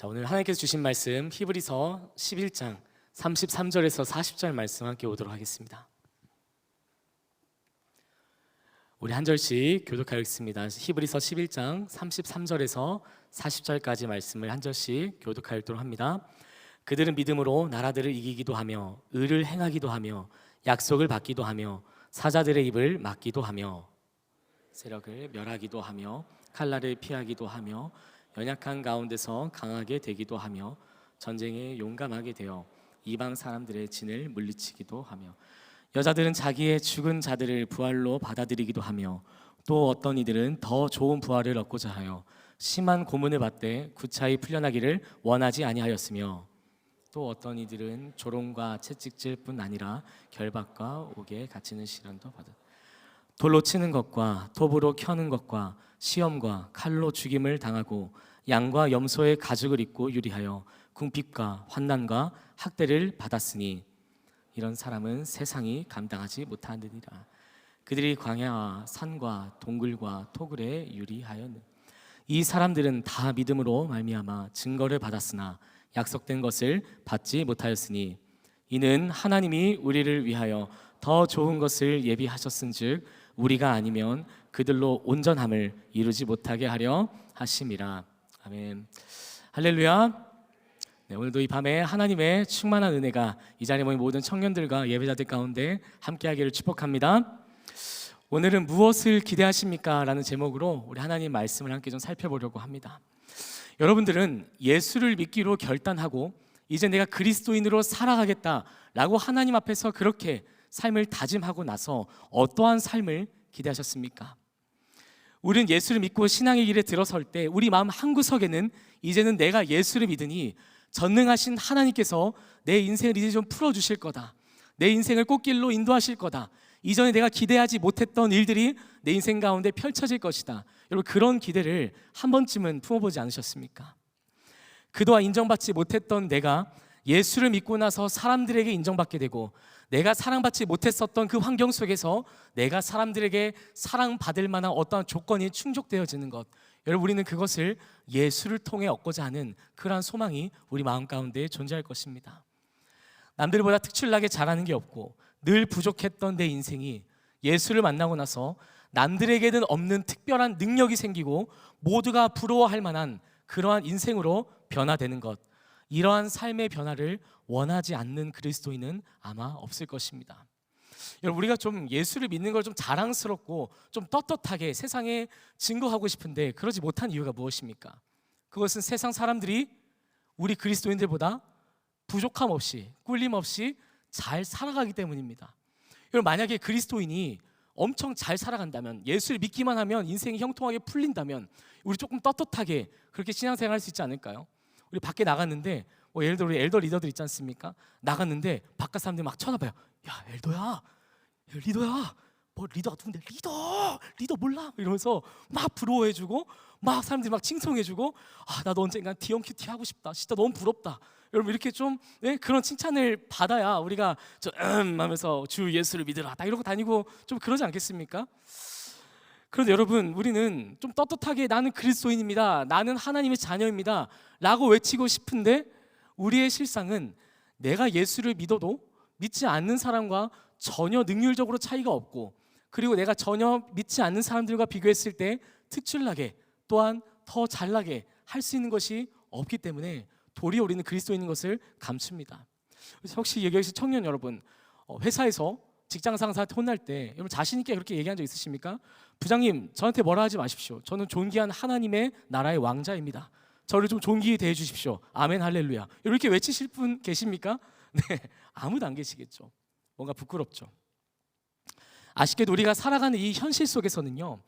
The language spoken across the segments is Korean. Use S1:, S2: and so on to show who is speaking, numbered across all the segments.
S1: 자, 오늘 하나님께서 주신 말씀 히브리서 11장 33절에서 40절 말씀 함께 오도록 하겠습니다. 우리 한 절씩 교독하였습니다. 히브리서 11장 33절에서 40절까지 말씀을 한 절씩 교독하도록 합니다. 그들은 믿음으로 나라들을 이기기도 하며 의를 행하기도 하며 약속을 받기도 하며 사자들의 입을 막기도 하며 세력을 멸하기도 하며 칼날을 피하기도 하며 연약한 가운데서 강하게 되기도 하며 전쟁에 용감하게 되어 이방 사람들의 진을 물리치기도 하며 여자들은 자기의 죽은 자들을 부활로 받아들이기도 하며 또 어떤 이들은 더 좋은 부활을 얻고자 하여 심한 고문을 받되 구차히 풀려나기를 원하지 아니하였으며 또 어떤 이들은 조롱과 채찍질뿐 아니라 결박과 옥에 갇히는 시련도 받았다. 돌로 치는 것과 톱으로 켜는 것과 시험과 칼로 죽임을 당하고 양과 염소의 가죽을 입고 유리하여 궁핍과 환난과 학대를 받았으니 이런 사람은 세상이 감당하지 못하느니라. 그들이 광야와 산과 동굴과 토굴에 유리하였느니라. 이 사람들은 다 믿음으로 말미암아 증거를 받았으나 약속된 것을 받지 못하였으니 이는 하나님이 우리를 위하여 더 좋은 것을 예비하셨은즉 우리가 아니면 그들로 온전함을 이루지 못하게 하려 하심이라. 아멘. 할렐루야. 네, 오늘도 이 밤에 하나님의 충만한 은혜가 이 자리에 모인 모든 청년들과 예배자들 가운데 함께하기를 축복합니다. 오늘은 무엇을 기대하십니까? 라는 제목으로 우리 하나님 말씀을 함께 좀 살펴보려고 합니다. 여러분들은 예수를 믿기로 결단하고 이제 내가 그리스도인으로 살아가겠다라고 하나님 앞에서 그렇게 삶을 다짐하고 나서 어떠한 삶을 기대하셨습니까? 우리는 예수를 믿고 신앙의 길에 들어설 때 우리 마음 한구석에는 이제는 내가 예수를 믿으니 전능하신 하나님께서 내 인생을 이제 좀 풀어주실 거다, 내 인생을 꽃길로 인도하실 거다, 이전에 내가 기대하지 못했던 일들이 내 인생 가운데 펼쳐질 것이다. 여러분, 그런 기대를 한 번쯤은 품어보지 않으셨습니까? 그동안 인정받지 못했던 내가 예수를 믿고 나서 사람들에게 인정받게 되고 내가 사랑받지 못했었던 그 환경 속에서 내가 사람들에게 사랑받을 만한 어떠한 조건이 충족되어지는 것, 여러분, 우리는 그것을 예수를 통해 얻고자 하는 그러한 소망이 우리 마음 가운데 존재할 것입니다. 남들보다 특출나게 잘하는 게 없고 늘 부족했던 내 인생이 예수를 만나고 나서 남들에게는 없는 특별한 능력이 생기고 모두가 부러워할 만한 그러한 인생으로 변화되는 것, 이러한 삶의 변화를 원하지 않는 그리스도인은 아마 없을 것입니다. 여러분, 우리가 좀 예수를 믿는 걸 좀 자랑스럽고 좀 떳떳하게 세상에 증거하고 싶은데 그러지 못한 이유가 무엇입니까? 그것은 세상 사람들이 우리 그리스도인들보다 부족함 없이 꿀림 없이 잘 살아가기 때문입니다. 여러분, 만약에 그리스도인이 엄청 잘 살아간다면, 예수를 믿기만 하면 인생이 형통하게 풀린다면 우리 조금 떳떳하게 그렇게 신앙생활 할 수 있지 않을까요? 우리 밖에 나갔는데 예를 들어 우리 엘더 리더들 있지 않습니까? 나갔는데 바깥 사람들이 막 쳐다봐요. 야, 엘더야, 리더야, 뭐 리더가 누군데? 리더 몰라? 이러면서 막 부러워해주고 막 사람들이 막 칭송해주고, 아, 나도 언젠간 DMQT 하고 싶다, 진짜 너무 부럽다. 여러분, 이렇게 좀 그런 칭찬을 받아야 우리가 하면서 주 예수를 믿으라 딱 이러고 다니고 좀 그러지 않겠습니까? 그런데 여러분, 우리는 좀 떳떳하게 나는 그리스도인입니다, 나는 하나님의 자녀입니다 라고 외치고 싶은데 우리의 실상은 내가 예수를 믿어도 믿지 않는 사람과 전혀 능률적으로 차이가 없고, 그리고 내가 전혀 믿지 않는 사람들과 비교했을 때 특출나게 또한 더 잘나게 할 수 있는 것이 없기 때문에 도리어 우리는 그리스도인인 것을 감춥니다. 그래서 혹시 여기 계신 청년 여러분, 회사에서 직장 상사한테 혼날 때 여러분 자신 있게 그렇게 얘기한 적 있으십니까? 부장님, 저한테 뭐라 하지 마십시오. 저는 존귀한 하나님의 나라의 왕자입니다. 저를 좀 존귀히 대해 주십시오. 아멘, 할렐루야. 이렇게 외치실 분 계십니까? 네, 아무도 안 계시겠죠. 뭔가 부끄럽죠. 아쉽게도 우리가 살아가는 이 현실 속에서는요,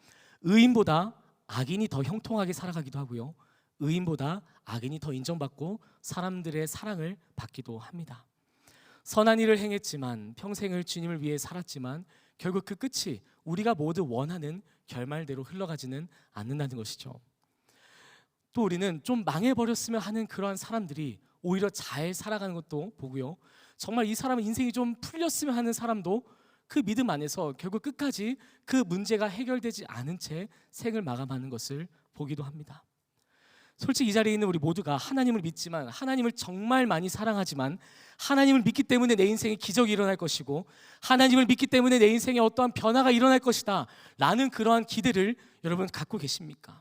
S1: 의인보다 악인이 더 형통하게 살아가기도 하고요, 의인보다 악인이 더 인정받고 사람들의 사랑을 받기도 합니다. 선한 일을 행했지만, 평생을 주님을 위해 살았지만 결국 그 끝이 우리가 모두 원하는 결말대로 흘러가지는 않는다는 것이죠. 또 우리는 좀 망해버렸으면 하는 그러한 사람들이 오히려 잘 살아가는 것도 보고요, 정말 이 사람은 인생이 좀 풀렸으면 하는 사람도 그 믿음 안에서 결국 끝까지 그 문제가 해결되지 않은 채 생을 마감하는 것을 보기도 합니다. 솔직히 이 자리에 있는 우리 모두가 하나님을 믿지만, 하나님을 정말 많이 사랑하지만, 하나님을 믿기 때문에 내 인생에 기적이 일어날 것이고, 하나님을 믿기 때문에 내 인생에 어떠한 변화가 일어날 것이다 라는 그러한 기대를 여러분 갖고 계십니까?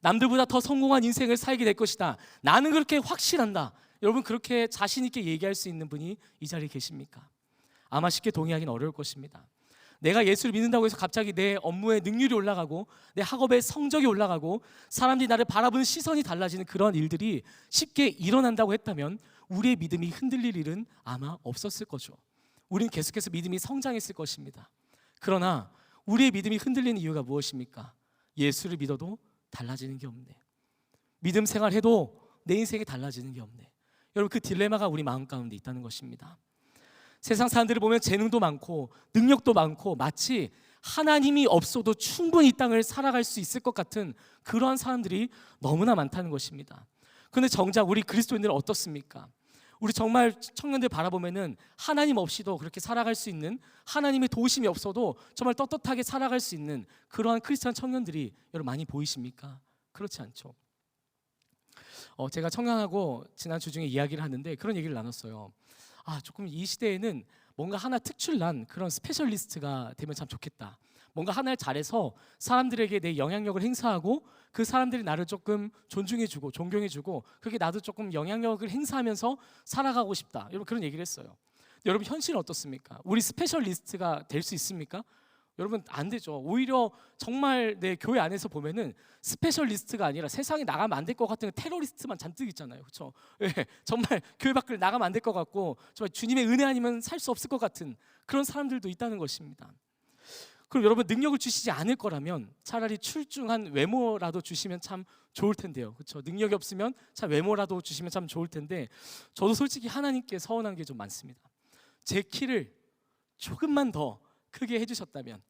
S1: 남들보다 더 성공한 인생을 살게 될 것이다, 나는 그렇게 확신한다, 여러분 그렇게 자신 있게 얘기할 수 있는 분이 이 자리에 계십니까? 아마 쉽게 동의하기는 어려울 것입니다. 내가 예수를 믿는다고 해서 갑자기 내 업무의 능률이 올라가고, 내 학업의 성적이 올라가고, 사람들이 나를 바라보는 시선이 달라지는 그런 일들이 쉽게 일어난다고 했다면 우리의 믿음이 흔들릴 일은 아마 없었을 거죠. 우리는 계속해서 믿음이 성장했을 것입니다. 그러나 우리의 믿음이 흔들리는 이유가 무엇입니까? 예수를 믿어도 달라지는 게 없네. 믿음 생활해도 내 인생이 달라지는 게 없네. 여러분, 그 딜레마가 우리 마음 가운데 있다는 것입니다. 세상 사람들을 보면 재능도 많고 능력도 많고 마치 하나님이 없어도 충분히 이 땅을 살아갈 수 있을 것 같은 그러한 사람들이 너무나 많다는 것입니다. 그런데 정작 우리 그리스도인들은 어떻습니까? 우리 정말 청년들 바라보면은 하나님 없이도 그렇게 살아갈 수 있는, 하나님의 도우심이 없어도 정말 떳떳하게 살아갈 수 있는 그러한 크리스찬 청년들이 여러분 많이 보이십니까? 그렇지 않죠. 제가 청년하고 지난 주 중에 이야기를 하는데 그런 얘기를 나눴어요. 조금 이 시대에는 뭔가 하나 특출난 그런 스페셜리스트가 되면 참 좋겠다. 뭔가 하나를 잘해서 사람들에게 내 영향력을 행사하고 그 사람들이 나를 조금 존중해주고 존경해주고, 그렇게 나도 조금 영향력을 행사하면서 살아가고 싶다. 여러분 그런 얘기를 했어요. 여러분 현실은 어떻습니까? 우리 스페셜리스트가 될 수 있습니까? 여러분 안 되죠. 오히려 정말 내 교회 안에서 보면은 스페셜리스트가 아니라 세상에 나가면 안 될 것 같은 테러리스트만 잔뜩 있잖아요. 그렇죠? 예, 정말 교회 밖을 나가면 안 될 것 같고 정말 주님의 은혜 아니면 살 수 없을 것 같은 그런 사람들도 있다는 것입니다. 그럼 여러분 능력을 주시지 않을 거라면 차라리 출중한 외모라도 주시면 참 좋을 텐데요. 그렇죠? 능력이 없으면 참 외모라도 주시면 참 좋을 텐데, 저도 솔직히 하나님께 서운한 게 좀 많습니다. 제 키를 조금만 더 크게 해주셨다면,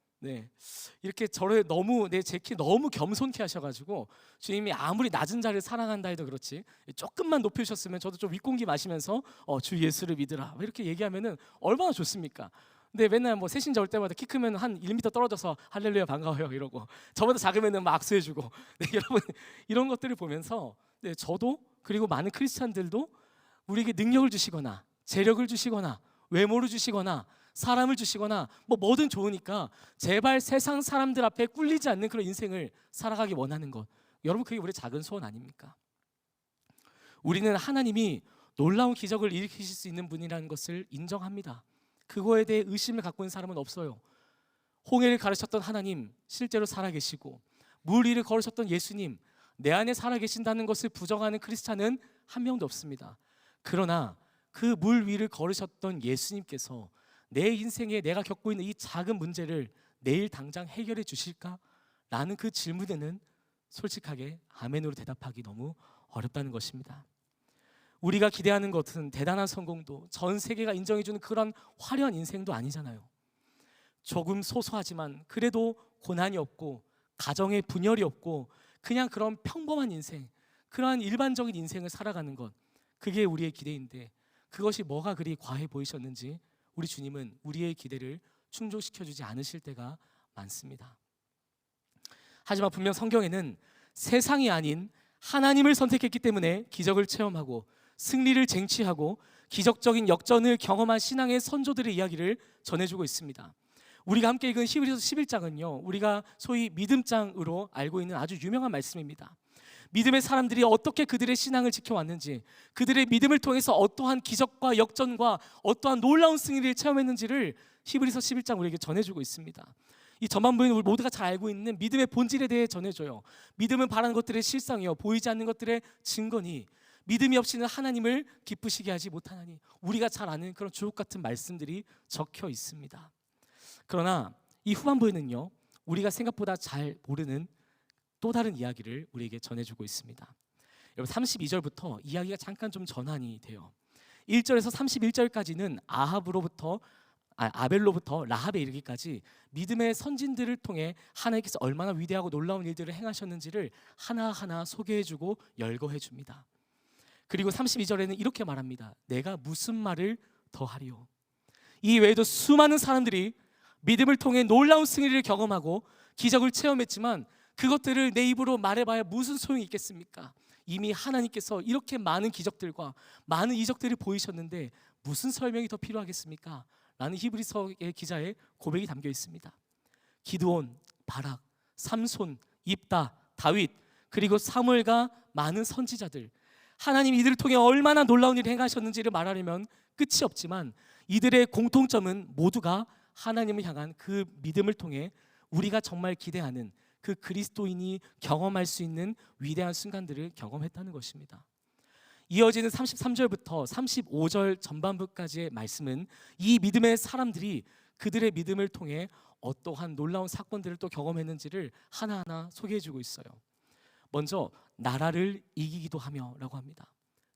S1: 이렇게 저를 너무 제 키 너무 겸손케 하셔가지고 주님이 아무리 낮은 자를 사랑한다 해도 그렇지 조금만 높여주셨으면 저도 좀 윗공기 마시면서 주 예수를 믿으라 이렇게 얘기하면은 얼마나 좋습니까? 근데 맨날 뭐 새신자 올 때마다 키 크면 한 1m 떨어져서 할렐루야 반가워요 이러고, 저보다 작으면은 막 악수해주고 여러분 이런 것들을 보면서 저도 그리고 많은 크리스찬들도 우리에게 능력을 주시거나 재력을 주시거나 외모를 주시거나 사람을 주시거나 뭐든 좋으니까 제발 세상 사람들 앞에 꿀리지 않는 그런 인생을 살아가기 원하는 것, 여러분 그게 우리의 작은 소원 아닙니까? 우리는 하나님이 놀라운 기적을 일으키실 수 있는 분이라는 것을 인정합니다. 그거에 대해 의심을 갖고 있는 사람은 없어요. 홍해를 가르쳤던 하나님 실제로 살아계시고, 물 위를 걸으셨던 예수님 내 안에 살아계신다는 것을 부정하는 크리스찬은 한 명도 없습니다. 그러나 그 물 위를 걸으셨던 예수님께서 내 인생에 내가 겪고 있는 이 작은 문제를 내일 당장 해결해 주실까? 라는 그 질문에는 솔직하게 아멘으로 대답하기 너무 어렵다는 것입니다. 우리가 기대하는 것은 대단한 성공도, 전 세계가 인정해주는 그런 화려한 인생도 아니잖아요. 조금 소소하지만 그래도 고난이 없고 가정에 분열이 없고 그냥 그런 평범한 인생, 그러한 일반적인 인생을 살아가는 것, 그게 우리의 기대인데 그것이 뭐가 그리 과해 보이셨는지 우리 주님은 우리의 기대를 충족시켜주지 않으실 때가 많습니다. 하지만 분명 성경에는 세상이 아닌 하나님을 선택했기 때문에 기적을 체험하고 승리를 쟁취하고 기적적인 역전을 경험한 신앙의 선조들의 이야기를 전해주고 있습니다. 우리가 함께 읽은 히브리서 11장은요 우리가 소위 믿음장으로 알고 있는 아주 유명한 말씀입니다. 믿음의 사람들이 어떻게 그들의 신앙을 지켜왔는지, 그들의 믿음을 통해서 어떠한 기적과 역전과 어떠한 놀라운 승리를 체험했는지를 히브리서 11장 우리에게 전해주고 있습니다. 이 전반부에는 우리 모두가 잘 알고 있는 믿음의 본질에 대해 전해줘요. 믿음은 바라는 것들의 실상이요 보이지 않는 것들의 증거니 믿음이 없이는 하나님을 기쁘시게 하지 못하나니, 우리가 잘 아는 그런 주옥 같은 말씀들이 적혀 있습니다. 그러나 이 후반부에는요 우리가 생각보다 잘 모르는 또 다른 이야기를 우리에게 전해주고 있습니다. 여러분 32절부터 이야기가 잠깐 좀 전환이 돼요. 1절에서 31절까지는 아벨로부터 라합에 이르기까지 믿음의 선진들을 통해 하나님께서 얼마나 위대하고 놀라운 일들을 행하셨는지를 하나하나 소개해주고 열거해줍니다. 그리고 32절에는 이렇게 말합니다. 내가 무슨 말을 더하리요. 이 외에도 수많은 사람들이 믿음을 통해 놀라운 승리를 경험하고 기적을 체험했지만 그것들을 내 입으로 말해봐야 무슨 소용이 있겠습니까? 이미 하나님께서 이렇게 많은 기적들과 많은 이적들을 보이셨는데 무슨 설명이 더 필요하겠습니까? 라는 히브리서의 기자의 고백이 담겨 있습니다. 기드온, 바락, 삼손, 입다, 다윗, 그리고 사무엘과 많은 선지자들, 하나님 이들을 통해 얼마나 놀라운 일을 행하셨는지를 말하려면 끝이 없지만 이들의 공통점은 모두가 하나님을 향한 그 믿음을 통해 우리가 정말 기대하는 그 그리스도인이 경험할 수 있는 위대한 순간들을 경험했다는 것입니다. 이어지는 33절부터 35절 전반부까지의 말씀은 이 믿음의 사람들이 그들의 믿음을 통해 어떠한 놀라운 사건들을 또 경험했는지를 하나하나 소개해주고 있어요. 먼저 나라를 이기기도 하며 라고 합니다.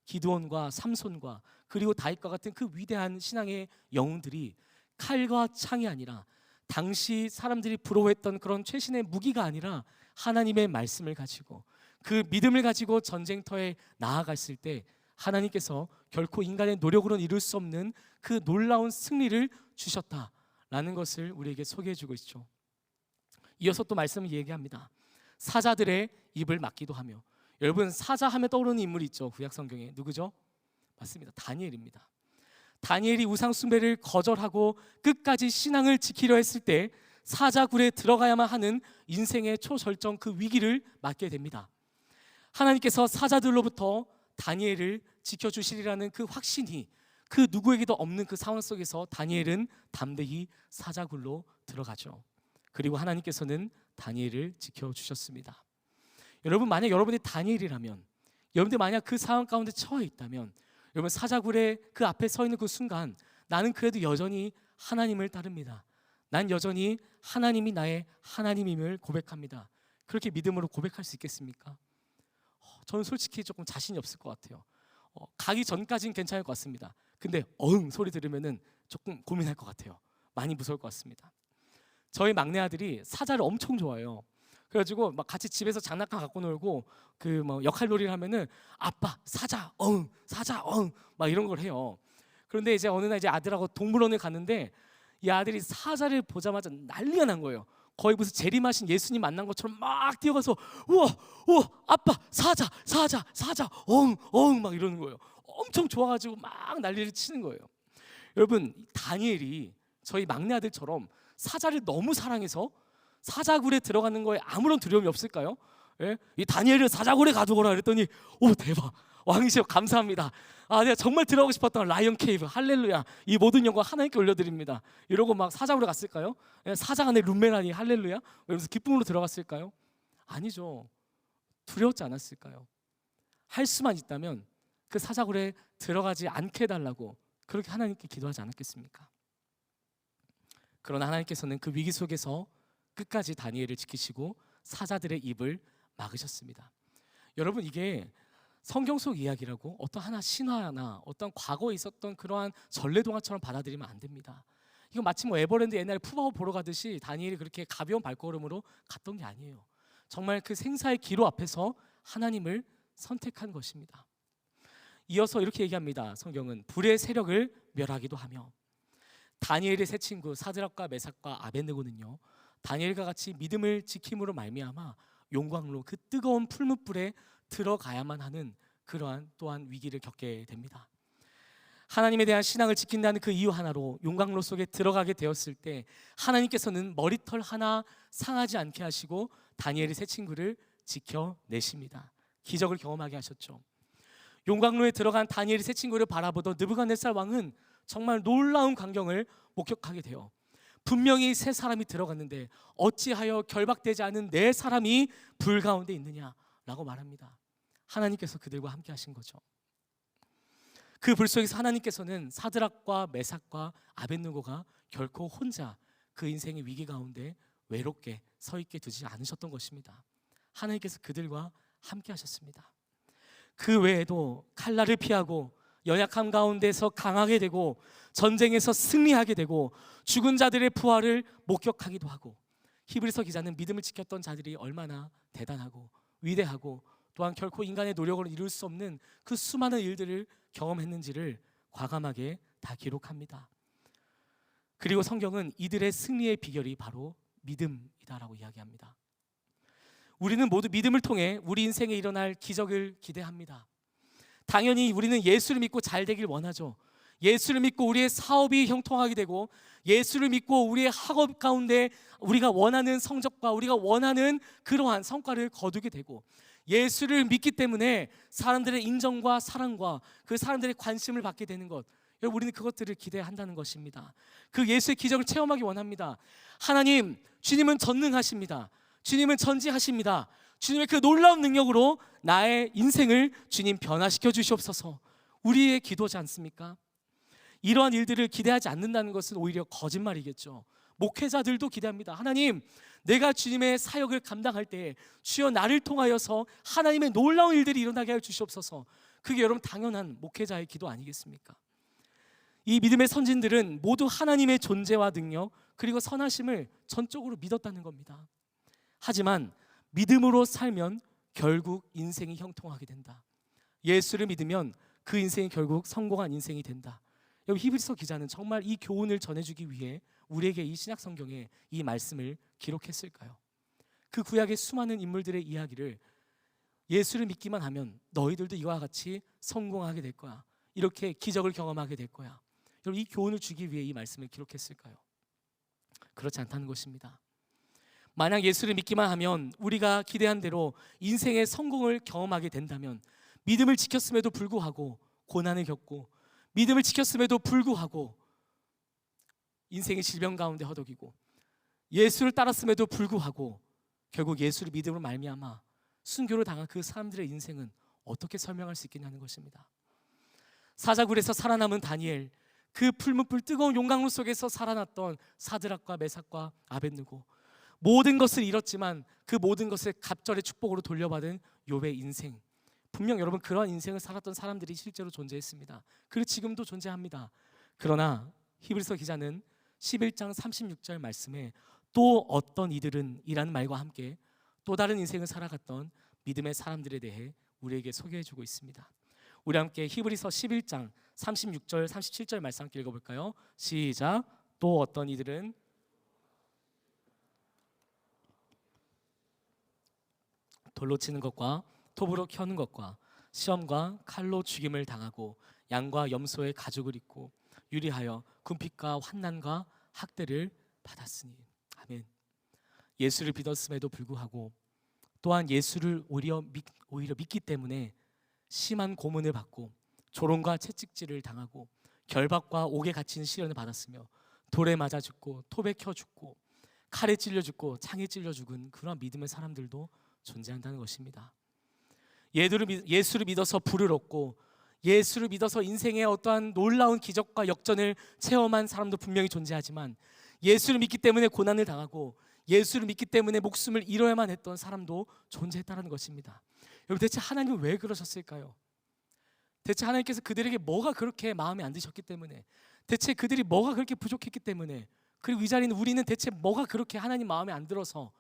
S1: 기드온과 삼손과 그리고 다윗과 같은 그 위대한 신앙의 영웅들이 칼과 창이 아니라 당시 사람들이 부러워했던 그런 최신의 무기가 아니라 하나님의 말씀을 가지고 그 믿음을 가지고 전쟁터에 나아갔을 때 하나님께서 결코 인간의 노력으로는 이룰 수 없는 그 놀라운 승리를 주셨다라는 것을 우리에게 소개해주고 있죠. 이어서 또 말씀을 얘기합니다. 사자들의 입을 막기도 하며. 여러분, 사자하면 떠오르는 인물이 있죠. 구약 성경에 누구죠? 맞습니다. 다니엘입니다. 다니엘이 우상 숭배를 거절하고 끝까지 신앙을 지키려 했을 때 사자굴에 들어가야만 하는 인생의 초절정 그 위기를 맞게 됩니다. 하나님께서 사자들로부터 다니엘을 지켜주시리라는 그 확신이 그 누구에게도 없는 그 상황 속에서 다니엘은 담대히 사자굴로 들어가죠. 그리고 하나님께서는 다니엘을 지켜주셨습니다. 여러분, 만약 여러분이 다니엘이라면, 여러분들 만약 그 상황 가운데 처해 있다면, 여러분 사자굴의 그 앞에 서 있는 그 순간 나는 그래도 여전히 하나님을 따릅니다. 난 여전히 하나님이 나의 하나님임을 고백합니다. 그렇게 믿음으로 고백할 수 있겠습니까? 저는 솔직히 조금 자신이 없을 것 같아요. 가기 전까지는 괜찮을 것 같습니다. 근데 어흥 소리 들으면은 조금 고민할 것 같아요. 많이 무서울 것 같습니다. 저희 막내 아들이 사자를 엄청 좋아해요. 그래가지고 막 같이 집에서 장난감 갖고 놀고 그 뭐 역할놀이를 하면은 아빠 사자 사자 막 이런 걸 해요. 그런데 이제 어느 날 이제 아들하고 동물원을 갔는데 이 아들이 사자를 보자마자 난리가 난 거예요. 거의 무슨 재림하신 예수님 만난 것처럼 막 뛰어가서 우와 아빠 사자 막 이러는 거예요. 엄청 좋아가지고 막 난리를 치는 거예요. 여러분, 다니엘이 저희 막내 아들처럼 사자를 너무 사랑해서 사자굴에 들어가는 거에 아무런 두려움이 없을까요? 예? 이 다니엘을 사자굴에 가두거라 그랬더니 오 대박, 왕이시여 감사합니다. 내가 정말 들어가고 싶었던 라이언 케이브, 할렐루야, 이 모든 영광 하나님께 올려드립니다. 이러고 막 사자굴에 갔을까요? 예? 사자 안에 룸메라니 할렐루야 이러면서 기쁨으로 들어갔을까요? 아니죠. 두려웠지 않았을까요? 할 수만 있다면 그 사자굴에 들어가지 않게 해달라고 그렇게 하나님께 기도하지 않았겠습니까? 그러나 하나님께서는 그 위기 속에서 끝까지 다니엘을 지키시고 사자들의 입을 막으셨습니다. 여러분, 이게 성경 속 이야기라고 어떤 하나 신화나 어떤 과거에 있었던 그러한 전래동화처럼 받아들이면 안 됩니다. 이거 마치 뭐 에버랜드 옛날에 푸바오 보러 가듯이 다니엘이 그렇게 가벼운 발걸음으로 갔던 게 아니에요. 정말 그 생사의 기로 앞에서 하나님을 선택한 것입니다. 이어서 이렇게 얘기합니다. 성경은 불의 세력을 멸하기도 하며. 다니엘의 세 친구 사드락과 메삭과 아벳느고는요, 다니엘과 같이 믿음을 지킴으로 말미암아 용광로 그 뜨거운 풀무불에 들어가야만 하는 그러한 또한 위기를 겪게 됩니다. 하나님에 대한 신앙을 지킨다는 그 이유 하나로 용광로 속에 들어가게 되었을 때 하나님께서는 머리털 하나 상하지 않게 하시고 다니엘의 세 친구를 지켜내십니다. 기적을 경험하게 하셨죠. 용광로에 들어간 다니엘의 세 친구를 바라보던 느부갓네살 왕은 정말 놀라운 광경을 목격하게 돼요. 분명히 세 사람이 들어갔는데 어찌하여 결박되지 않은 네 사람이 불 가운데 있느냐라고 말합니다. 하나님께서 그들과 함께 하신 거죠. 그 불 속에서 하나님께서는 사드락과 메삭과 아벳느고가 결코 혼자 그 인생의 위기 가운데 외롭게 서 있게 두지 않으셨던 것입니다. 하나님께서 그들과 함께 하셨습니다. 그 외에도 칼날을 피하고 연약함 가운데서 강하게 되고 전쟁에서 승리하게 되고 죽은 자들의 부활을 목격하기도 하고, 히브리서 기자는 믿음을 지켰던 자들이 얼마나 대단하고 위대하고 또한 결코 인간의 노력으로 이룰 수 없는 그 수많은 일들을 경험했는지를 과감하게 다 기록합니다. 그리고 성경은 이들의 승리의 비결이 바로 믿음이다라고 이야기합니다. 우리는 모두 믿음을 통해 우리 인생에 일어날 기적을 기대합니다. 당연히 우리는 예수를 믿고 잘 되길 원하죠. 예수를 믿고 우리의 사업이 형통하게 되고, 예수를 믿고 우리의 학업 가운데 우리가 원하는 성적과 우리가 원하는 그러한 성과를 거두게 되고, 예수를 믿기 때문에 사람들의 인정과 사랑과 그 사람들의 관심을 받게 되는 것, 여러분, 우리는 그것들을 기대한다는 것입니다. 그 예수의 기적을 체험하기 원합니다. 하나님, 주님은 전능하십니다. 주님은 전지하십니다. 주님의 그 놀라운 능력으로 나의 인생을 주님 변화시켜 주시옵소서, 우리의 기도지 않습니까? 이러한 일들을 기대하지 않는다는 것은 오히려 거짓말이겠죠. 목회자들도 기대합니다. 하나님, 내가 주님의 사역을 감당할 때 주여 나를 통하여서 하나님의 놀라운 일들이 일어나게 하여 주시옵소서. 그게 여러분 당연한 목회자의 기도 아니겠습니까? 이 믿음의 선진들은 모두 하나님의 존재와 능력 그리고 선하심을 전적으로 믿었다는 겁니다. 하지만 믿음으로 살면 결국 인생이 형통하게 된다. 예수를 믿으면 그 인생이 결국 성공한 인생이 된다. 여기 히브리서 기자는 정말 이 교훈을 전해주기 위해 우리에게 이 신약 성경에 이 말씀을 기록했을까요? 그 구약의 수많은 인물들의 이야기를 예수를 믿기만 하면 너희들도 이와 같이 성공하게 될 거야, 이렇게 기적을 경험하게 될 거야, 여러분, 이 교훈을 주기 위해 이 말씀을 기록했을까요? 그렇지 않다는 것입니다. 만약 예수를 믿기만 하면 우리가 기대한 대로 인생의 성공을 경험하게 된다면, 믿음을 지켰음에도 불구하고 고난을 겪고, 믿음을 지켰음에도 불구하고 인생의 질병 가운데 허덕이고, 예수를 따랐음에도 불구하고 결국 예수를 믿음으로 말미암아 순교를 당한 그 사람들의 인생은 어떻게 설명할 수 있겠냐는 것입니다. 사자굴에서 살아남은 다니엘, 그 풀무불 뜨거운 용광로 속에서 살아났던 사드락과 메삭과 아벳느고, 모든 것을 잃었지만 그 모든 것을 갑절의 축복으로 돌려받은 욥의 인생, 분명 여러분 그러한 인생을 살았던 사람들이 실제로 존재했습니다. 그리고 지금도 존재합니다. 그러나 히브리서 기자는 11장 36절 말씀에 또 어떤 이들은 이라는 말과 함께 또 다른 인생을 살아갔던 믿음의 사람들에 대해 우리에게 소개해주고 있습니다. 우리 함께 히브리서 11장 36절 37절 말씀 함께 읽어볼까요? 시작. 또 어떤 이들은 돌로 치는 것과 톱으로 켜는 것과 시험과 칼로 죽임을 당하고 양과 염소의 가죽을 입고 유리하여 군핍과 환난과 학대를 받았으니. 아멘. 예수를 믿었음에도 불구하고 또한 예수를 오히려 믿기 때문에 심한 고문을 받고 조롱과 채찍질을 당하고 결박과 옥에 갇힌 시련을 받았으며 돌에 맞아 죽고 톱에 켜 죽고 칼에 찔려 죽고 창에 찔려 죽은 그런 믿음의 사람들도 존재한다는 것입니다. 예수를 믿어서 부를 얻고 예수를 믿어서 인생의 어떠한 놀라운 기적과 역전을 체험한 사람도 분명히 존재하지만, 예수를 믿기 때문에 고난을 당하고 예수를 믿기 때문에 목숨을 잃어야만 했던 사람도 존재했다는 것입니다. 여러분, 대체 하나님은 왜 그러셨을까요? 대체 하나님께서 그들에게 뭐가 그렇게 마음에 안 드셨기 때문에, 대체 그들이 뭐가 그렇게 부족했기 때문에, 그리고 이 자리는 우리는 대체 뭐가 그렇게 하나님 마음에 안 들어서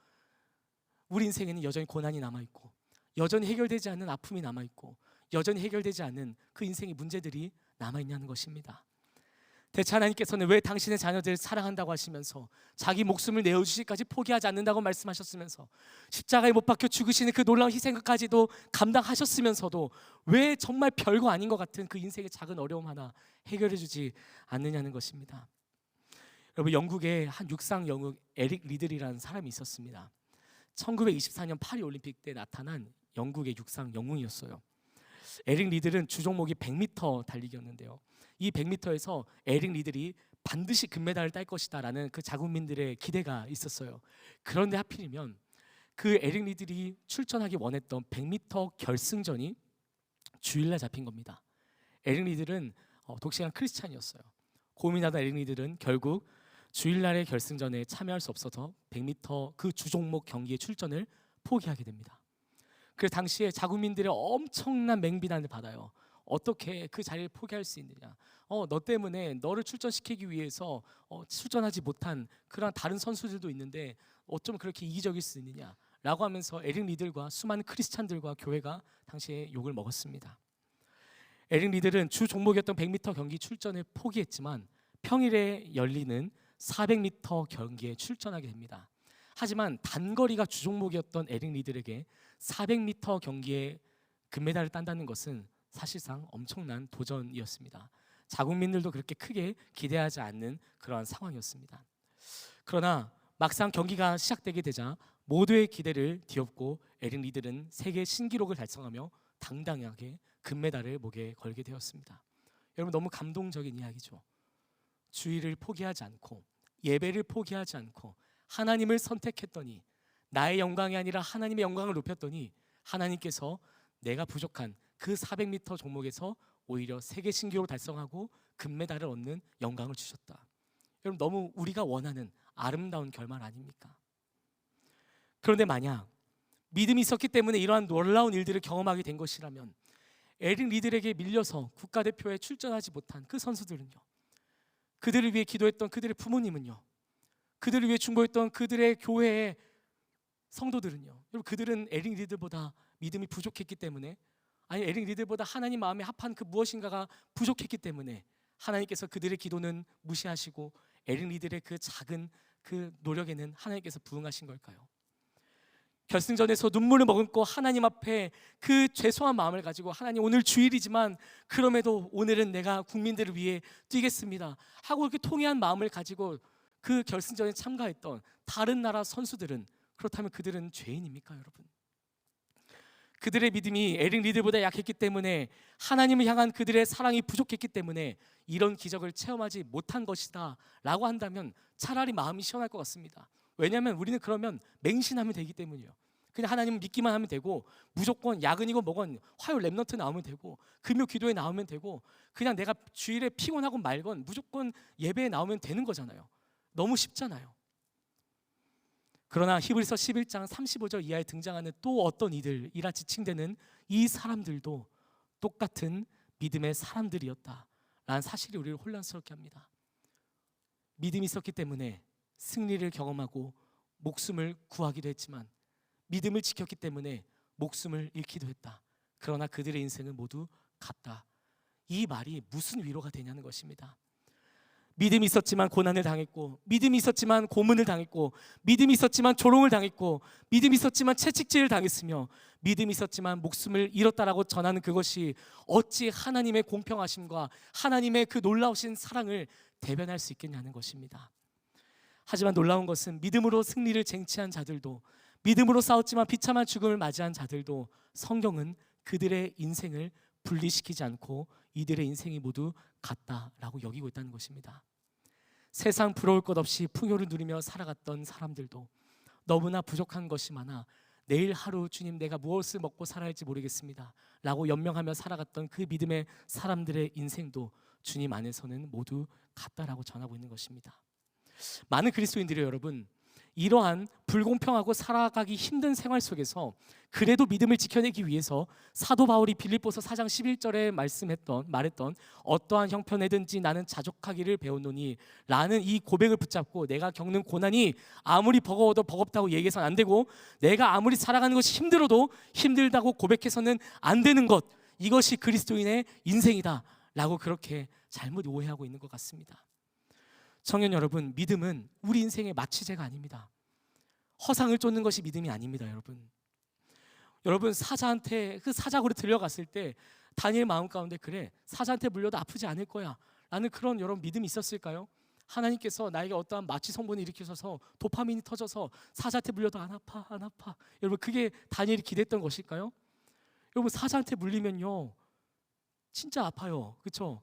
S1: 우리 인생에는 여전히 고난이 남아있고 여전히 해결되지 않는 아픔이 남아있고 여전히 해결되지 않는 그 인생의 문제들이 남아있냐는 것입니다. 대체 하나님께서는 왜 당신의 자녀들을 사랑한다고 하시면서 자기 목숨을 내어주시기까지 포기하지 않는다고 말씀하셨으면서 십자가에 못 박혀 죽으시는 그 놀라운 희생까지도 감당하셨으면서도 왜 정말 별거 아닌 것 같은 그 인생의 작은 어려움 하나 해결해 주지 않느냐는 것입니다. 여러분, 영국의 한 육상 영웅 에릭 리들이라는 사람이 있었습니다. 1924년 파리 올림픽 때 나타난 영국의 육상 영웅이었어요. 에릭 리들은 주 종목이 100m 달리기였는데요. 이 100m에서 에릭 리들이 반드시 금메달을 딸 것이다라는 그 자국민들의 기대가 있었어요. 그런데 하필이면 그 에릭 리들이 출전하기 원했던 100m 결승전이 주일날 잡힌 겁니다. 에릭 리들은 독실한 크리스찬이었어요. 고민하던 에릭 리들은 결국 주일날의 결승전에 참여할 수 없어서 100m 그 주종목 경기에 출전을 포기하게 됩니다. 그래서 당시에 자국민들의 엄청난 맹비난을 받아요. 어떻게 그 자리를 포기할 수 있느냐? 너 때문에 너를 출전시키기 위해서 출전하지 못한 그런 다른 선수들도 있는데 어쩜 그렇게 이기적일 수 있느냐? 라고 하면서 에릭 리들과 수많은 크리스찬들과 교회가 당시에 욕을 먹었습니다. 에릭 리들은 주 종목이었던 100m 경기 출전을 포기했지만 평일에 열리는 400m 경기에 출전하게 됩니다. 하지만 단거리가 주종목이었던 에릭 리들에게 400m 경기에 금메달을 딴다는 것은 사실상 엄청난 도전이었습니다. 자국민들도 그렇게 크게 기대하지 않는 그러한 상황이었습니다. 그러나 막상 경기가 시작되게 되자 모두의 기대를 뒤엎고 에릭 리들은 세계 신기록을 달성하며 당당하게 금메달을 목에 걸게 되었습니다. 여러분, 너무 감동적인 이야기죠. 주의를 포기하지 않고 예배를 포기하지 않고 하나님을 선택했더니, 나의 영광이 아니라 하나님의 영광을 높였더니 하나님께서 내가 부족한 그 400m 종목에서 오히려 세계 신기록을 달성하고 금메달을 얻는 영광을 주셨다. 여러분, 너무 우리가 원하는 아름다운 결말 아닙니까? 그런데 만약 믿음이 있었기 때문에 이러한 놀라운 일들을 경험하게 된 것이라면 에릭 리들에게 밀려서 국가대표에 출전하지 못한 그 선수들은요, 그들을 위해 기도했던 그들의 부모님은요, 그들을 위해 중보했던 그들의 교회의 성도들은요, 여러분, 그들은 에릭 리들보다 믿음이 부족했기 때문에, 아니 에릭 리들보다 하나님 마음에 합한 그 무엇인가가 부족했기 때문에 하나님께서 그들의 기도는 무시하시고 에릭 리들의 그 작은 그 노력에는 하나님께서 부응하신 걸까요? 결승전에서 눈물을 머금고 하나님 앞에 그 죄송한 마음을 가지고, 하나님 오늘 주일이지만 그럼에도 오늘은 내가 국민들을 위해 뛰겠습니다 하고 이렇게 통회한 마음을 가지고 그 결승전에 참가했던 다른 나라 선수들은, 그렇다면 그들은 죄인입니까 여러분? 그들의 믿음이 에릭 리들보다 약했기 때문에, 하나님을 향한 그들의 사랑이 부족했기 때문에 이런 기적을 체험하지 못한 것이다 라고 한다면 차라리 마음이 시원할 것 같습니다. 왜냐하면 우리는 그러면 맹신하면 되기 때문이에요. 그냥 하나님 믿기만 하면 되고, 무조건 야근이고 뭐건 화요일 랩넌트 나오면 되고, 금요 기도에 나오면 되고, 그냥 내가 주일에 피곤하고 말건 무조건 예배에 나오면 되는 거잖아요. 너무 쉽잖아요. 그러나 히브리서 11장 35절 이하에 등장하는 또 어떤 이들이라 지칭되는 이 사람들도 똑같은 믿음의 사람들이었다라는 사실이 우리를 혼란스럽게 합니다. 믿음이 있었기 때문에 승리를 경험하고 목숨을 구하기도 했지만, 믿음을 지켰기 때문에 목숨을 잃기도 했다. 그러나 그들의 인생은 모두 같다. 이 말이 무슨 위로가 되냐는 것입니다. 믿음이 있었지만 고난을 당했고, 믿음이 있었지만 고문을 당했고, 믿음이 있었지만 조롱을 당했고, 믿음이 있었지만 채찍질을 당했으며, 믿음이 있었지만 목숨을 잃었다라고 전하는 그것이 어찌 하나님의 공평하심과 하나님의 그 놀라우신 사랑을 대변할 수 있겠냐는 것입니다. 하지만 놀라운 것은 믿음으로 승리를 쟁취한 자들도, 믿음으로 싸웠지만 비참한 죽음을 맞이한 자들도 성경은 그들의 인생을 분리시키지 않고 이들의 인생이 모두 같다라고 여기고 있다는 것입니다. 세상 부러울 것 없이 풍요를 누리며 살아갔던 사람들도 너무나 부족한 것이 많아 내일 하루 주님 내가 무엇을 먹고 살아야 할지 모르겠습니다 라고 연명하며 살아갔던 그 믿음의 사람들의 인생도 주님 안에서는 모두 같다라고 전하고 있는 것입니다. 많은 그리스도인들이 여러분, 이러한 불공평하고 살아가기 힘든 생활 속에서 그래도 믿음을 지켜내기 위해서 사도 바울이 빌립보서 4장 11절에 말했던 어떠한 형편에든지 나는 자족하기를 배웠노니 라는 이 고백을 붙잡고, 내가 겪는 고난이 아무리 버거워도 버겁다고 얘기해서는 안 되고, 내가 아무리 살아가는 것이 힘들어도 힘들다고 고백해서는 안 되는 것, 이것이 그리스도인의 인생이다 라고 그렇게 잘못 오해하고 있는 것 같습니다. 청년 여러분, 믿음은 우리 인생의 마취제가 아닙니다. 허상을 쫓는 것이 믿음이 아닙니다. 여러분 사자한테 그 사자굴에 들려갔을 때 다니엘 마음 가운데, 그래 사자한테 물려도 아프지 않을 거야 라는 그런 여러분 믿음이 있었을까요? 하나님께서 나에게 어떠한 마취 성분을 일으키셔서 도파민이 터져서 사자한테 물려도 안 아파 안 아파, 여러분 그게 다니엘이 기대했던 것일까요? 여러분 사자한테 물리면요 진짜 아파요. 그렇죠?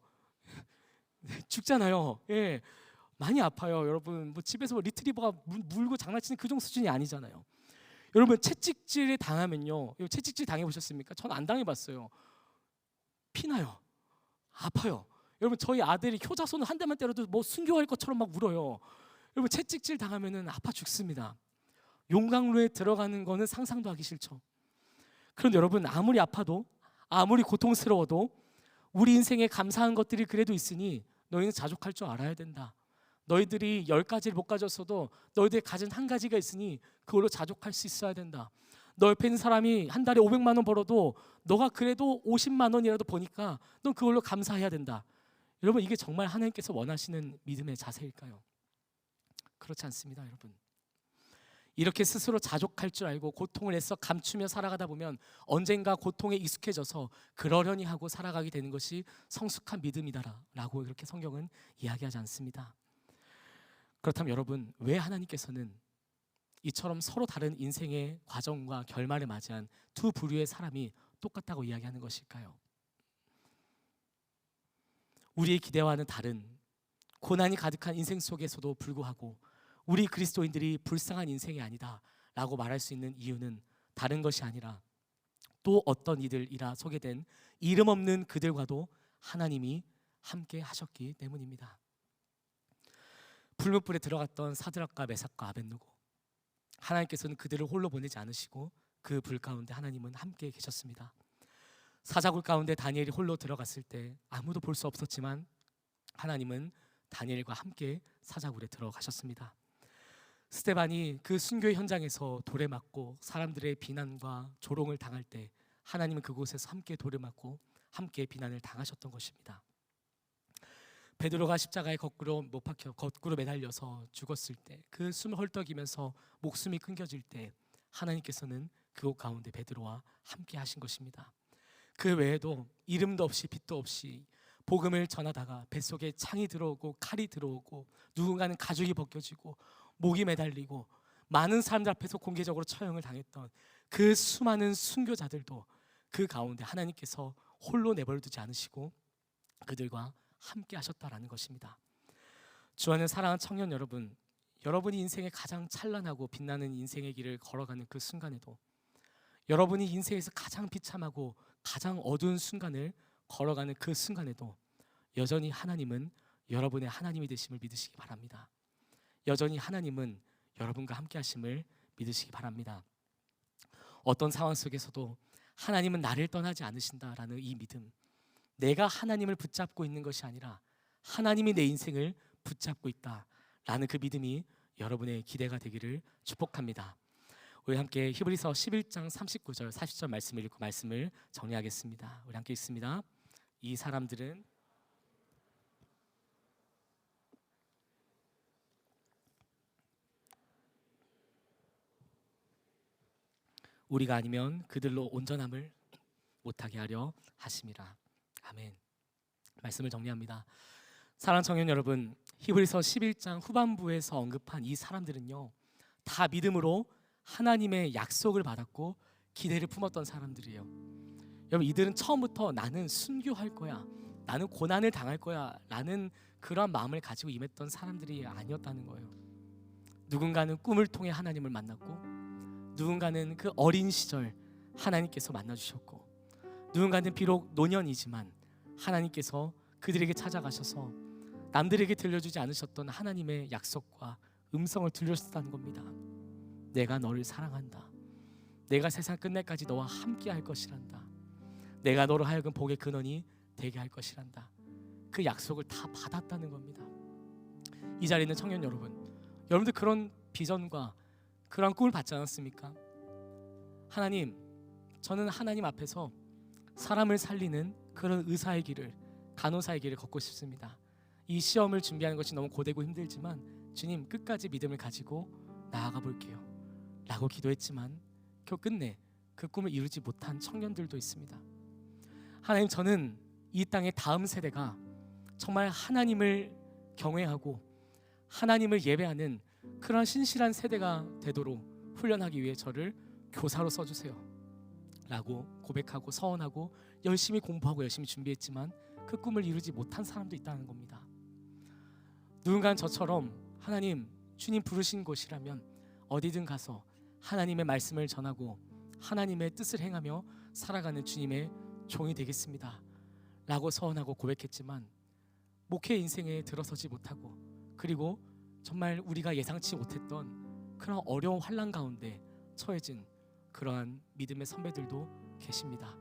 S1: 죽잖아요. 예. 많이 아파요. 여러분 뭐 집에서 리트리버가 물고 장난치는 그 정도 수준이 아니잖아요. 여러분 채찍질을 당하면요, 채찍질 당해보셨습니까? 전 안 당해봤어요. 피나요. 아파요. 여러분 저희 아들이 효자손을 한 대만 때려도 뭐 순교할 것처럼 막 울어요. 여러분 채찍질 당하면은 아파 죽습니다. 용광로에 들어가는 거는 상상도 하기 싫죠. 그런데 여러분 아무리 아파도 아무리 고통스러워도 우리 인생에 감사한 것들이 그래도 있으니 너희는 자족할 줄 알아야 된다. 너희들이 10가지를 못 가졌어도 너희들이 가진 한 가지가 있으니 그걸로 자족할 수 있어야 된다. 너 옆에 있는 사람이 한 달에 500만 원 벌어도 너가 그래도 50만 원이라도 버니까 넌 그걸로 감사해야 된다. 여러분 이게 정말 하나님께서 원하시는 믿음의 자세일까요? 그렇지 않습니다. 여러분 이렇게 스스로 자족할 줄 알고 고통을 애써 감추며 살아가다 보면 언젠가 고통에 익숙해져서 그러려니 하고 살아가게 되는 것이 성숙한 믿음이다라고 그렇게 성경은 이야기하지 않습니다. 그렇다면 여러분, 왜 하나님께서는 이처럼 서로 다른 인생의 과정과 결말을 맞이한 두 부류의 사람이 똑같다고 이야기하는 것일까요? 우리의 기대와는 다른 고난이 가득한 인생 속에서도 불구하고 우리 그리스도인들이 불쌍한 인생이 아니다 라고 말할 수 있는 이유는 다른 것이 아니라 또 어떤 이들이라 소개된 이름 없는 그들과도 하나님이 함께 하셨기 때문입니다. 불못불에 들어갔던 사드락과 메삭과 아벳느고, 하나님께서는 그들을 홀로 보내지 않으시고 그 불 가운데 하나님은 함께 계셨습니다. 사자굴 가운데 다니엘이 홀로 들어갔을 때 아무도 볼 수 없었지만 하나님은 다니엘과 함께 사자굴에 들어가셨습니다. 스데반이 그 순교의 현장에서 돌에 맞고 사람들의 비난과 조롱을 당할 때 하나님은 그곳에서 함께 돌을 맞고 함께 비난을 당하셨던 것입니다. 베드로가 십자가에 거꾸로 못 박혀 거꾸로 매달려서 죽었을 때 그 숨을 헐떡이면서 목숨이 끊겨질 때 하나님께서는 그곳 가운데 베드로와 함께 하신 것입니다. 그 외에도 이름도 없이 빛도 없이 복음을 전하다가 뱃속에 창이 들어오고 칼이 들어오고 누군가는 가죽이 벗겨지고 목이 매달리고 많은 사람들 앞에서 공개적으로 처형을 당했던 그 수많은 순교자들도 그 가운데 하나님께서 홀로 내버려두지 않으시고 그들과 함께 하셨다라는 것입니다. 주 안에 사랑하는 청년 여러분, 여러분이 인생의 가장 찬란하고 빛나는 인생의 길을 걸어가는 그 순간에도, 여러분이 인생에서 가장 비참하고 가장 어두운 순간을 걸어가는 그 순간에도 여전히 하나님은 여러분의 하나님이 되심을 믿으시기 바랍니다. 여전히 하나님은 여러분과 함께 하심을 믿으시기 바랍니다. 어떤 상황 속에서도 하나님은 나를 떠나지 않으신다라는 이 믿음, 내가 하나님을 붙잡고 있는 것이 아니라 하나님이 내 인생을 붙잡고 있다라는 그 믿음이 여러분의 기대가 되기를 축복합니다. 우리 함께 히브리서 11장 39절 40절 말씀을 읽고 말씀을 정리하겠습니다. 우리 함께 읽습니다. 이 사람들은 우리가 아니면 그들로 온전함을 못하게 하려 하심이라. 아멘. 말씀을 정리합니다. 사랑하는 청년 여러분, 히브리서 11장 후반부에서 언급한 이 사람들은요, 다 믿음으로 하나님의 약속을 받았고 기대를 품었던 사람들이에요. 여러분, 이들은 처음부터 나는 순교할 거야, 나는 고난을 당할 거야 라는 그런 마음을 가지고 임했던 사람들이 아니었다는 거예요. 누군가는 꿈을 통해 하나님을 만났고, 누군가는 그 어린 시절 하나님께서 만나주셨고, 누군가는 비록 노년이지만 하나님께서 그들에게 찾아가셔서 남들에게 들려주지 않으셨던 하나님의 약속과 음성을 들려주셨다는 겁니다. 내가 너를 사랑한다. 내가 세상 끝날까지 너와 함께 할 것이란다. 내가 너로 하여금 복의 근원이 되게 할 것이란다. 그 약속을 다 받았다는 겁니다. 이 자리에 있는 청년 여러분, 여러분들 그런 비전과 그런 꿈을 받지 않았습니까? 하나님, 저는 하나님 앞에서 사람을 살리는 그런 의사의 길을, 간호사의 길을 걷고 싶습니다. 이 시험을 준비하는 것이 너무 고되고 힘들지만 주님, 끝까지 믿음을 가지고 나아가 볼게요 라고 기도했지만 그 끝내 그 꿈을 이루지 못한 청년들도 있습니다. 하나님, 저는 이 땅의 다음 세대가 정말 하나님을 경외하고 하나님을 예배하는 그런 신실한 세대가 되도록 훈련하기 위해 저를 교사로 써주세요 라고 고백하고 서원하고 열심히 공부하고 열심히 준비했지만 그 꿈을 이루지 못한 사람도 있다는 겁니다. 누군가는 저처럼 하나님, 주님 부르신 곳이라면 어디든 가서 하나님의 말씀을 전하고 하나님의 뜻을 행하며 살아가는 주님의 종이 되겠습니다 라고 서원하고 고백했지만 목회 인생에 들어서지 못하고, 그리고 정말 우리가 예상치 못했던 그런 어려운 환난 가운데 처해진 그러한 믿음의 선배들도 계십니다.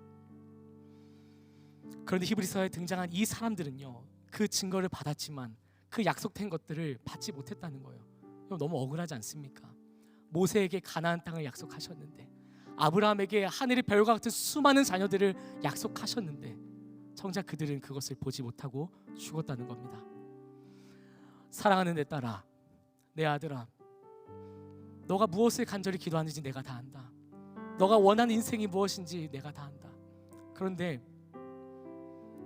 S1: 그런데 히브리서에 등장한 이 사람들은요, 그 증거를 받았지만 그 약속된 것들을 받지 못했다는 거예요. 너무 억울하지 않습니까? 모세에게 가나안 땅을 약속하셨는데, 아브라함에게 하늘의 별과 같은 수많은 자녀들을 약속하셨는데 정작 그들은 그것을 보지 못하고 죽었다는 겁니다. 사랑하는 내 딸아, 내 아들아, 너가 무엇을 간절히 기도하는지 내가 다 안다. 너가 원하는 인생이 무엇인지 내가 다 안다. 그런데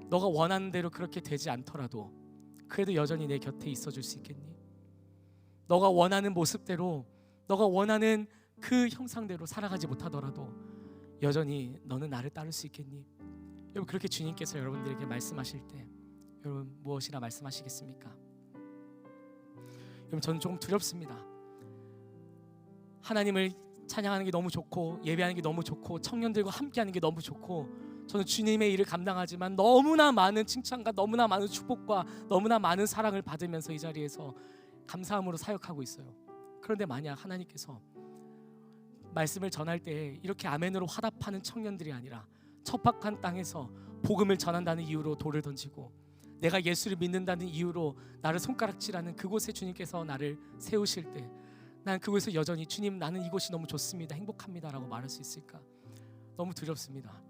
S1: 너가 원하는 대로 그렇게 되지 않더라도 그래도 여전히 내 곁에 있어줄 수 있겠니? 너가 원하는 모습대로, 너가 원하는 그 형상대로 살아가지 못하더라도 여전히 너는 나를 따를 수 있겠니? 여러분, 그렇게 주님께서 여러분들에게 말씀하실 때 여러분 무엇이라 말씀하시겠습니까? 여러분, 저는 조금 두렵습니다. 하나님을 찬양하는 게 너무 좋고 예배하는 게 너무 좋고 청년들과 함께하는 게 너무 좋고 저는 주님의 일을 감당하지만 너무나 많은 칭찬과 너무나 많은 축복과 너무나 많은 사랑을 받으면서 이 자리에서 감사함으로 사역하고 있어요. 그런데 만약 하나님께서 말씀을 전할 때 이렇게 아멘으로 화답하는 청년들이 아니라 척박한 땅에서 복음을 전한다는 이유로 돌을 던지고 내가 예수를 믿는다는 이유로 나를 손가락질하는 그곳에 주님께서 나를 세우실 때 난 그곳에서 여전히 주님, 나는 이곳이 너무 좋습니다, 행복합니다 라고 말할 수 있을까? 너무 두렵습니다.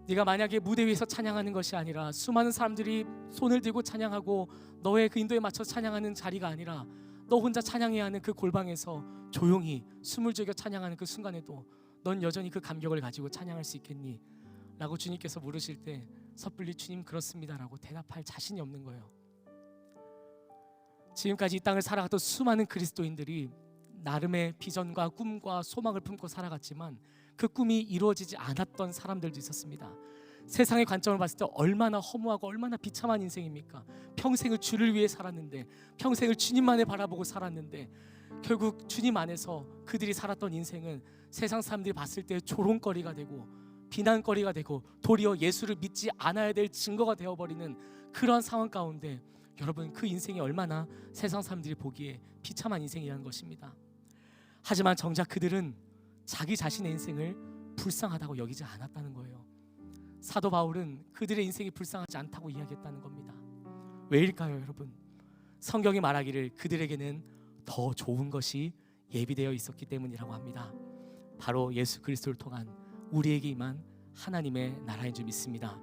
S1: 네가 만약에 무대 위에서 찬양하는 것이 아니라 수많은 사람들이 손을 들고 찬양하고 너의 그 인도에 맞춰 찬양하는 자리가 아니라 너 혼자 찬양해야 하는 그 골방에서 조용히 숨을 죽여 찬양하는 그 순간에도 넌 여전히 그 감격을 가지고 찬양할 수 있겠니? 라고 주님께서 물으실 때 섣불리 주님 그렇습니다 라고 대답할 자신이 없는 거예요. 지금까지 이 땅을 살아갔던 수많은 그리스도인들이 나름의 비전과 꿈과 소망을 품고 살아갔지만 그 꿈이 이루어지지 않았던 사람들도 있었습니다. 세상의 관점을 봤을 때 얼마나 허무하고 얼마나 비참한 인생입니까? 평생을 주를 위해 살았는데, 평생을 주님만을 바라보고 살았는데 결국 주님 안에서 그들이 살았던 인생은 세상 사람들이 봤을 때 조롱거리가 되고 비난거리가 되고 도리어 예수를 믿지 않아야 될 증거가 되어버리는 그런 상황 가운데 여러분, 그 인생이 얼마나 세상 사람들이 보기에 비참한 인생이라는 것입니다. 하지만 정작 그들은 자기 자신의 인생을 불쌍하다고 여기지 않았다는 거예요. 사도 바울은 그들의 인생이 불쌍하지 않다고 이야기했다는 겁니다. 왜일까요, 여러분? 성경이 말하기를 그들에게는 더 좋은 것이 예비되어 있었기 때문이라고 합니다. 바로 예수 그리스도를 통한 우리에게 임한 하나님의 나라인 줄 믿습니다.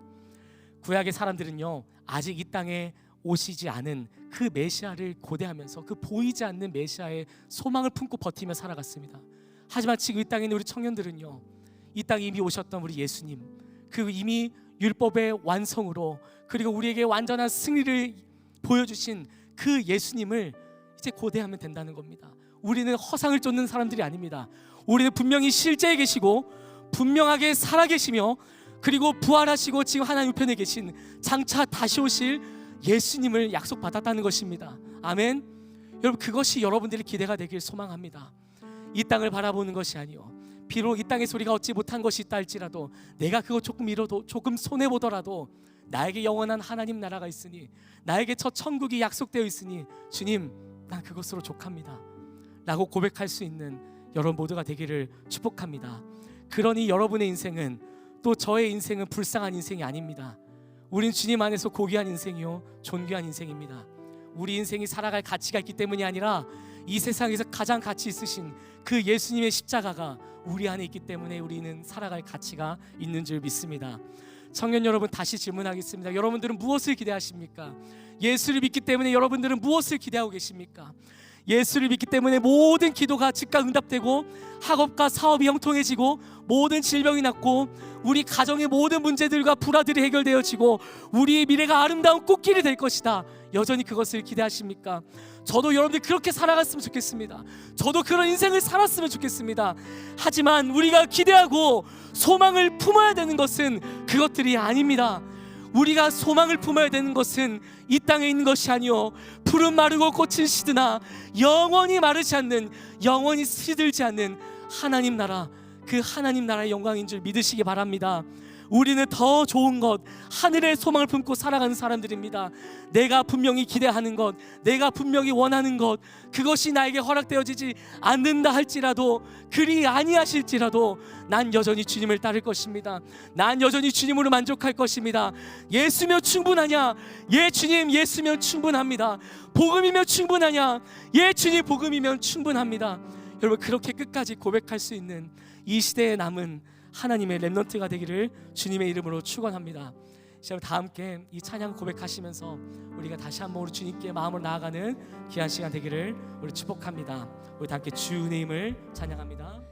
S1: 구약의 사람들은요, 아직 이 땅에 오시지 않은 그 메시아를 고대하면서 그 보이지 않는 메시아의 소망을 품고 버티며 살아갔습니다. 하지만 지금 이 땅에 있는 우리 청년들은요, 이 땅에 이미 오셨던 우리 예수님, 그 이미 율법의 완성으로 그리고 우리에게 완전한 승리를 보여주신 그 예수님을 이제 고대하면 된다는 겁니다. 우리는 허상을 쫓는 사람들이 아닙니다. 우리는 분명히 실제에 계시고 분명하게 살아계시며 그리고 부활하시고 지금 하나님 우편에 계신 장차 다시 오실 예수님을 약속받았다는 것입니다. 아멘. 여러분, 그것이 여러분들의 기대가 되길 소망합니다. 이 땅을 바라보는 것이 아니요, 비록 이 땅에서 우리가 얻지 못한 것이 있다 할지라도 내가 그거 조금 잃어도 조금 손해보더라도 나에게 영원한 하나님 나라가 있으니 나에게 첫 천국이 약속되어 있으니 주님, 난 그것으로 족합니다 라고 고백할 수 있는 여러분 모두가 되기를 축복합니다. 그러니 여러분의 인생은, 또 저의 인생은 불쌍한 인생이 아닙니다. 우린 주님 안에서 고귀한 인생이요, 존귀한 인생입니다. 우리 인생이 살아갈 가치가 있기 때문이 아니라 이 세상에서 가장 가치 있으신 그 예수님의 십자가가 우리 안에 있기 때문에 우리는 살아갈 가치가 있는 줄 믿습니다. 청년 여러분, 다시 질문하겠습니다. 여러분들은 무엇을 기대하십니까? 예수를 믿기 때문에 여러분들은 무엇을 기대하고 계십니까? 예수를 믿기 때문에 모든 기도가 즉각 응답되고 학업과 사업이 형통해지고 모든 질병이 낫고 우리 가정의 모든 문제들과 불화들이 해결되어지고 우리의 미래가 아름다운 꽃길이 될 것이다. 여전히 그것을 기대하십니까? 저도 여러분들 그렇게 살아갔으면 좋겠습니다. 저도 그런 인생을 살았으면 좋겠습니다. 하지만 우리가 기대하고 소망을 품어야 되는 것은 그것들이 아닙니다. 우리가 소망을 품어야 되는 것은 이 땅에 있는 것이 아니요, 푸른 마르고 꽃은 시드나 영원히 마르지 않는, 영원히 시들지 않는 하나님 나라, 그 하나님 나라의 영광인 줄 믿으시기 바랍니다. 우리는 더 좋은 것, 하늘의 소망을 품고 살아가는 사람들입니다. 내가 분명히 기대하는 것, 내가 분명히 원하는 것, 그것이 나에게 허락되어지지 않는다 할지라도, 그리 아니하실지라도 난 여전히 주님을 따를 것입니다. 난 여전히 주님으로 만족할 것입니다. 예수면 충분하냐? 예 주님, 예수면 충분합니다. 복음이면 충분하냐? 예 주님, 복음이면 충분합니다. 여러분, 그렇게 끝까지 고백할 수 있는 이 시대에 남은 하나님의 렘넌트가 되기를 주님의 이름으로 축원합니다. 시간 다 함께 이 찬양 고백하시면서 우리가 다시 한번 우리 주님께 마음으로 나아가는 귀한 시간 되기를 우리 축복합니다. 우리 다 함께 주님을 찬양합니다.